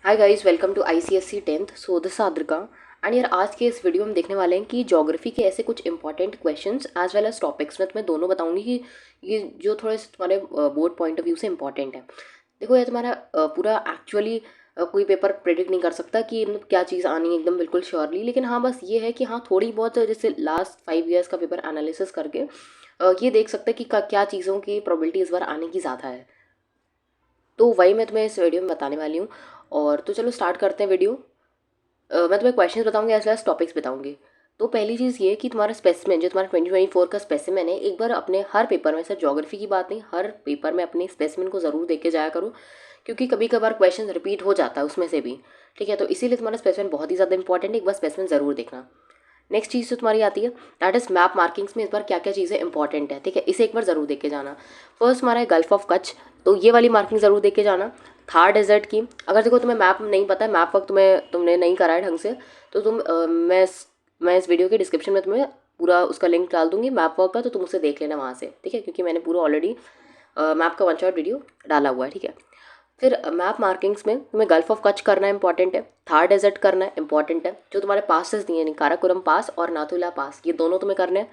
Hi guys, welcome to ICSC 10th। So this Aadrika. And यार, आज के इस वीडियो में देखने वाले हैं कि ज्योग्राफी के ऐसे कुछ important questions as well as topics में तुम्हें दोनों बताऊंगी कि ये जो थोड़े से तुम्हारे बोर्ड पॉइंट ऑफ व्यू से इंपॉर्टेंट है। देखो, ये तुम्हारा पूरा एक्चुअली कोई पेपर प्रेडिक्ट नहीं कर सकता कि मतलब क्या चीज़ आनी है एकदम बिल्कुल श्योरली, लेकिन हाँ बस ये है कि हाँ थोड़ी बहुत जैसे लास्ट 5 ईयर्स का पेपर एनालिसिस करके ये देख सकते हैं कि क्या चीज़ों की प्रोबेबिलिटी इस बार आने की ज़्यादा है। तो वही मैं तुम्हें इस वीडियो में बताने वाली हूँ। और तो चलो स्टार्ट करते हैं वीडियो। मैं तुम्हें क्वेश्चंस बताऊंगी एज वेल एज टॉपिक्स बताऊंगी। तो पहली चीज़ ये कि तुम्हारा स्पेसिमेन जो तुम्हारा 2024 का स्पेसिमेन है, एक बार अपने हर पेपर में, सिर्फ ज्योग्राफी की बात नहीं, हर पेपर में अपने स्पेसिमेन को ज़रूर देख के जाया करो, क्योंकि कभी कभार क्वेश्चन रिपीट हो जाता है उसमें से भी। ठीक है, तो इसीलिए तुम्हारा स्पेसिमेन बहुत ही ज़्यादा इंपॉर्टेंट है, एक बार स्पेसिमेन ज़रूर देखना। नेक्स्ट चीज़ जो तुम्हारी आती है दैट इज़ मैप मार्किंग्स में इस बार क्या क्या चीज़ें इंपॉर्टेंट है। ठीक है, इसे एक बार ज़रूर देख के जाना। फर्स्ट हमारा है गल्फ ऑफ कच्छ, तो ये वाली मार्किंग ज़रूर देख के जाना। थार डेजर्ट की, अगर देखो तुम्हें मैप नहीं पता है, मैप वर्क तुमने नहीं करा है ढंग से, तो मैं इस वीडियो के डिस्क्रिप्शन में तुम्हें पूरा उसका लिंक डाल दूंगी मैप वर्क का, तो तुम उसे देख लेना वहाँ से। ठीक है, क्योंकि मैंने पूरा ऑलरेडी मैप का वन शॉट वीडियो डाला हुआ है। ठीक है, फिर मैप मार्किंग्स में तुम्हें गल्फ ऑफ कच्छ करना इंपॉर्टेंट है, थार डेजर्ट करना है इंपॉर्टेंट है, जो तुम्हारे पासेस दिए हैं काराकोरम पास और नाथुला पास, ये दोनों तुम्हें करने हैं।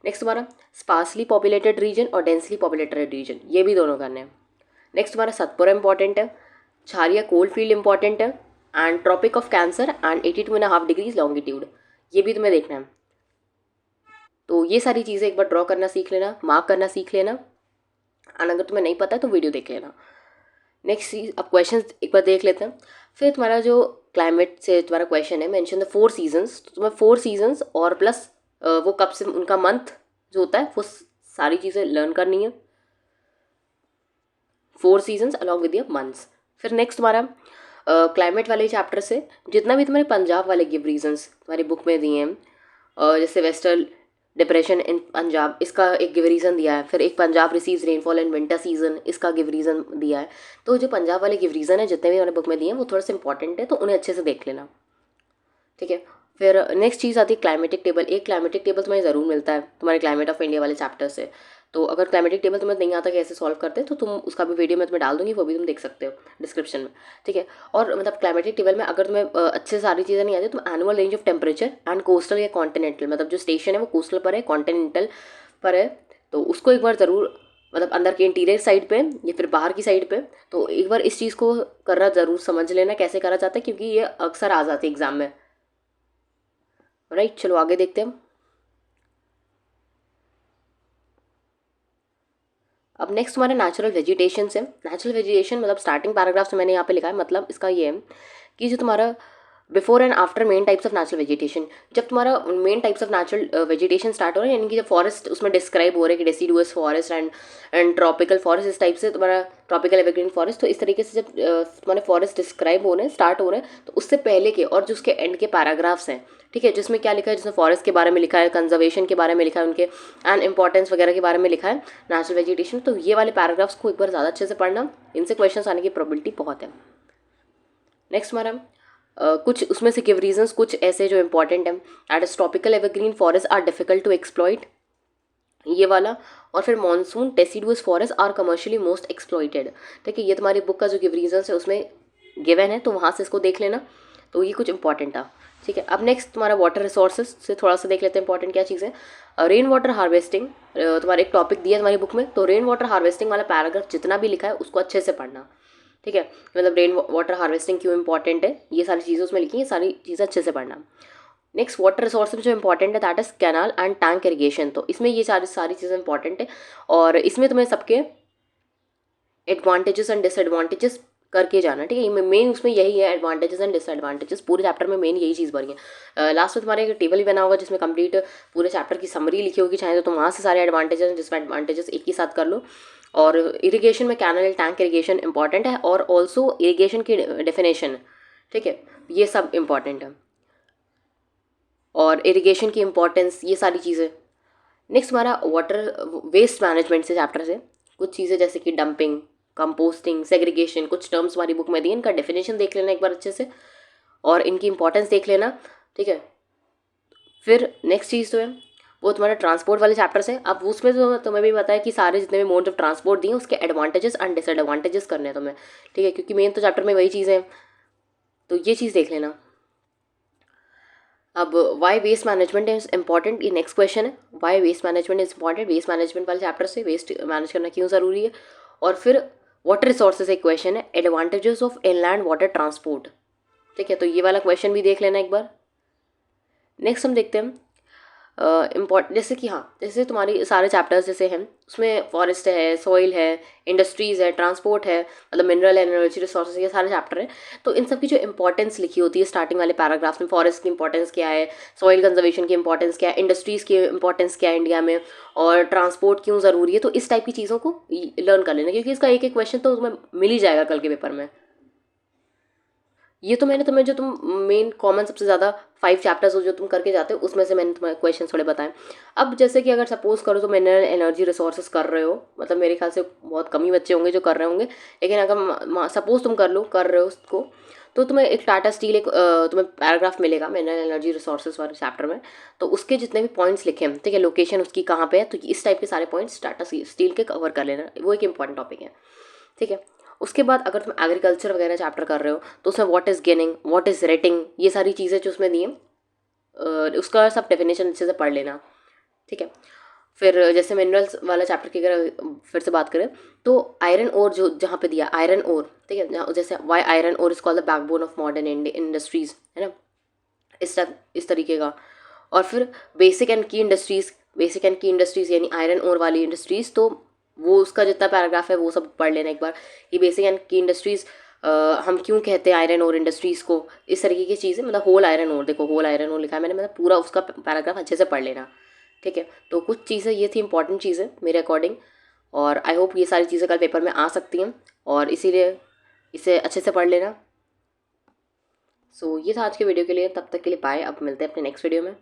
नेक्स्ट तुम्हारा स्पार्सली पॉपुलेटेड रीजन और डेंसली पॉपुलेटेड रीजन, ये भी दोनों करने हैं। नेक्स्ट तुम्हारा सतपुरा इंपॉर्टेंट है, छारिया कोल्ड फील्ड इंपॉर्टेंट है, and tropic of cancer and 82.5 degrees longitude, ये भी तुम्हें देखना है। तो ये सारी चीज़ें एक बार ड्रॉ करना सीख लेना, मार्क करना सीख लेना, एंड अगर तुम्हें नहीं पता है तो वीडियो देख लेना। नेक्स्ट चीज, अब क्वेश्चन एक बार देख लेते हैं। फिर तुम्हारा जो क्लाइमेट से तुम्हारा क्वेश्चन है, मेंशन द 4 सीजन्स, तो तुम्हें 4 सीजन्स और प्लस वो कब से उनका मंथ जो होता है वो सारी चीज़ें लर्न करनी है। 4 seasons along with your months. फिर नेक्स्ट तुम्हारा क्लाइमेट वाले चैप्टर से जितना भी तुम्हारे पंजाब वाले गिव रीजन्स तुम्हारी बुक में दिए हैं, जैसे वेस्टर्न डिप्रेशन इन पंजाब, इसका एक गिव रीज़न दिया है। फिर एक Punjab receives rainfall in winter season, इसका गिव रीज़न दिया है। तो जो पंजाब वाले गिव रीज़न है जितने भी मैंने बुक में दिए हैं वो थोड़े से इंपॉर्टेंट है, तो उन्हें अच्छे से देख लेना। ठीक है, फिर नेक्स्ट चीज़ आती है क्लाइमेटिक टेबल। एक क्लाइमेटिक टेबल तुम्हें ज़रूर मिलता है तुम्हारे क्लाइमेट ऑफ इंडिया वाले चैप्टर से। तो अगर क्लाइमेटिक टेबल तुम्हें नहीं आता कैसे सॉल्व करते, तो तुम उसका भी वीडियो मैं तुम्हें डाल दूंगी, वो भी तुम देख सकते हो डिस्क्रिप्शन में। ठीक है, और मतलब क्लाइमेटिक टेबल में अगर तुम्हें अच्छे से सारी चीज़ें नहीं आती, तुम annual range of temperature and coastal या कॉन्टिनेंटल, मतलब जो स्टेशन है वो कोस्टल पर है, कॉन्टिनेंटल पर है, तो उसको एक बार ज़रूर, मतलब अंदर के इंटीरियर साइड पे या फिर बाहर की साइड पे, तो एक बार इस चीज़ को करना ज़रूर समझ लेना कैसे करा जाता है, क्योंकि ये अक्सर आ जाती है एग्जाम में। राइट, चलो आगे देखते हैं। अब नेक्स्ट हमारा नेचुरल वेजिटेशन से, नेचुरल वेजिटेशन मतलब स्टार्टिंग पैराग्राफ से मैंने यहाँ पे लिखा है, मतलब इसका ये है कि जो तुम्हारा before and after main types of natural vegetation, जब तुम्हारा main types of natural vegetation start हो रहा है, यानी कि जब फॉरेस्ट उसमें डिस्क्राइब हो रहे हैं कि deciduous forest and tropical forest, इस टाइप से तुम्हारा ट्रॉपिकल एवरग्रीन फॉरेस्ट, तो इस तरीके से जब तुम्हारे फॉरेस्ट डिस्क्राइब हो रहे हैं, स्टार्ट हो रहे हैं, तो उससे पहले के और जो उसके एंड के पैराग्राफ्स हैं, ठीक है, जिसमें क्या लिखा है, जिसमें फॉरेस्ट के बारे में लिखा है, कंजर्वेशन के बारे में लिखा है, उनके एंड इंपॉर्टेंस वगैरह के बारे में लिखा है, नेचुरल वेजिटेशन, तो ये वाले पैराग्राफ्स को एक बार ज़्यादा अच्छे से पढ़ना, इनसे क्वेश्चन आने की प्रोबेबिलिटी बहुत है। नेक्स्ट हमारा कुछ उसमें से गिव रीजंस कुछ ऐसे जो इंपॉर्टेंट हैं, that is tropical evergreen forest are difficult to exploit, ये वाला, और फिर monsoon deciduous forest are commercially most exploited. ठीक है, ये तुम्हारी बुक का जो गिव रीजंस है उसमें गिवन है, तो वहाँ से इसको देख लेना, तो ये कुछ इंपॉर्टेंट था। ठीक है, अब नेक्स्ट तुम्हारा वाटर रिसोर्सेज से थोड़ा सा देख लेते हैं इंपॉर्टेंट क्या चीज़ है। रेन वाटर हार्वेस्टिंग तुम्हारा एक टॉपिक दिया है तुम्हारी बुक में, तो रेन वाटर हार्वेस्टिंग वाला पैराग्राफ जितना भी लिखा है उसको अच्छे से पढ़ना। ठीक है, मतलब रेन वाटर हार्वेस्टिंग क्यों इंपॉर्टेंट है, ये सारी चीज़ें उसमें लिखी हैं, ये सारी चीज़ें अच्छे से पढ़ना। नेक्स्ट वाटर रिसोर्स में जो इंपॉर्टेंट है that is canal and tank irrigation, तो इसमें ये सारी सारी चीज़ें इंपॉर्टेंट है, और इसमें तुम्हें सबके एडवांटेजेस एंड डिसएडवांटेजेस करके जाना। ठीक है, मेन उसमें यही है, एडवांटेजेस एंड डिसएडवांटेजेस, पूरे चैप्टर में मेन यही चीज़ भरी है। लास्ट में तुम्हारे एक टेबल ही बना होगा जिसमें कंप्लीट पूरे चैप्टर की समरी लिखी होगी, चाहे तो तुम वहाँ से सारे एडवांटेजेस एंड डिसएडवांटेजेस एक ही साथ कर लो। और इरीगेशन में कैनल टैंक इरीगेशन इंपॉर्टेंट है, और ऑल्सो इरीगेशन की डेफिनेशन, ठीक है, ये सब इंपॉर्टेंट है, और इरिगेशन की इंपॉर्टेंस, ये सारी चीज़ें। नेक्स्ट हमारा वाटर वेस्ट मैनेजमेंट से चैप्टर से कुछ चीज़ें जैसे कि डंपिंग, कंपोस्टिंग, सेग्रीगेशन, कुछ टर्म्स हमारी बुक में दिए, इनका डेफिनेशन देख लेना एक बार अच्छे से, और इनकी इंपॉर्टेंस देख लेना। ठीक है, फिर नेक्स्ट चीज़ तो है वो तुम्हारा ट्रांसपोर्ट वाले चैप्टर से। अब उसमें तो तुम्हें भी पता है कि सारे जितने भी मोड्स ऑफ ट्रांसपोर्ट दिए उसके एडवांटेजेस एंड डिसएडवांटेजेस करने हैं तुम्हें। ठीक है, क्योंकि मेन तो चैप्टर में वही चीज़ें हैं, तो ये चीज़ देख लेना। अब why waste management is important, ये नेक्स्ट क्वेश्चन है, why waste management is important, waste management वाले चैप्टर से वेस्ट मैनेज करना क्यों ज़रूरी है। और फिर वाटर रिसोर्सेज एक क्वेश्चन है, advantages of inland water transport. ठीक है, तो ये वाला क्वेश्चन भी देख लेना एक बार। नेक्स्ट हम देखते हैं जैसे कि हाँ, जैसे तुम्हारी सारे चैप्टर्स जैसे हैं उसमें फॉरेस्ट है, सॉइल है, इंडस्ट्रीज़ है, ट्रांसपोर्ट है, मतलब मिनरल एनर्जी रिसोर्सेज, ये सारे चैप्टर हैं। तो इन सब की जो इंपॉर्टेंस लिखी होती है स्टार्टिंग वाले पैराग्राफ्स में, फॉरेस्ट की इंपॉर्टेंस क्या है, सॉइल कंजर्वेशन की इंपॉर्टेंस क्या है, इंडस्ट्रीज़ की इंपॉर्टेंस क्या है इंडिया में, और ट्रांसपोर्ट क्यों ज़रूरी है, तो इस टाइप की चीज़ों को लर्न कर लेना, क्योंकि इसका एक एक क्वेश्चन तो तुम्हें मिल ही जाएगा कल के पेपर में। ये तो मैंने तुम्हें जो तुम मेन कॉमन सबसे ज़्यादा 5 चैप्टर्स जो तुम करके जाते हो उसमें से मैंने तुम्हें क्वेश्चन थोड़े बताए। अब जैसे कि अगर सपोज करो तो मिनरल एनर्जी रिसोर्सेज कर रहे हो, मतलब मेरे ख्याल से बहुत कम ही बच्चे होंगे जो कर रहे होंगे, लेकिन अगर सपोज तुम कर रहे हो उसको, तो तुम्हें एक टाटा स्टील एक तुम्हें पैराग्राफ मिलेगा मिनरल एनर्जी रिसोर्सेज वाले चैप्टर में। तो उसके जितने भी पॉइंट्स लिखे हैं, ठीक है, लोकेशन उसकी कहाँ पे है, तो इस टाइप के सारे पॉइंट्स टाटा स्टील के कवर कर लेना, वो एक इंपॉर्टेंट टॉपिक है। ठीक है, उसके बाद अगर तुम एग्रीकल्चर वगैरह चैप्टर कर रहे हो तो उसमें what is gaining, what is rating, ये सारी चीज़ें जो उसमें दी हैं उसका सब डेफिनेशन अच्छे से पढ़ लेना। ठीक है, फिर जैसे मिनरल्स वाला चैप्टर की अगर फिर से बात करें तो आयरन ओर जो जहाँ पे दिया आयरन ओर, ठीक है, जैसे why iron ore is called the backbone of modern industries, है ना, इस तरीके का। और फिर बेसिक एंड की इंडस्ट्रीज़ यानी आयरन ओर वाली इंडस्ट्रीज़, तो वो उसका जितना पैराग्राफ है वो सब पढ़ लेना एक बार। ये बेसिक एंड की इंडस्ट्रीज़ हम क्यों कहते हैं आयरन ओर इंडस्ट्रीज़ को, इस तरीके की चीज़ें, मतलब होल आयरन ओर, देखो होल आयरन ओर लिखा है मैंने, मतलब पूरा उसका पैराग्राफ अच्छे से पढ़ लेना। ठीक है, तो कुछ चीज़ें ये थी इंपॉर्टेंट चीज़ें मेरे अकॉर्डिंग, और आई होप ये सारी चीज़ें कल पेपर में आ सकती हैं, और इसीलिए इसे अच्छे से पढ़ लेना। सो ये था आज के वीडियो के लिए, तब तक के लिए बाय, अब मिलते हैं अपने नेक्स्ट वीडियो में।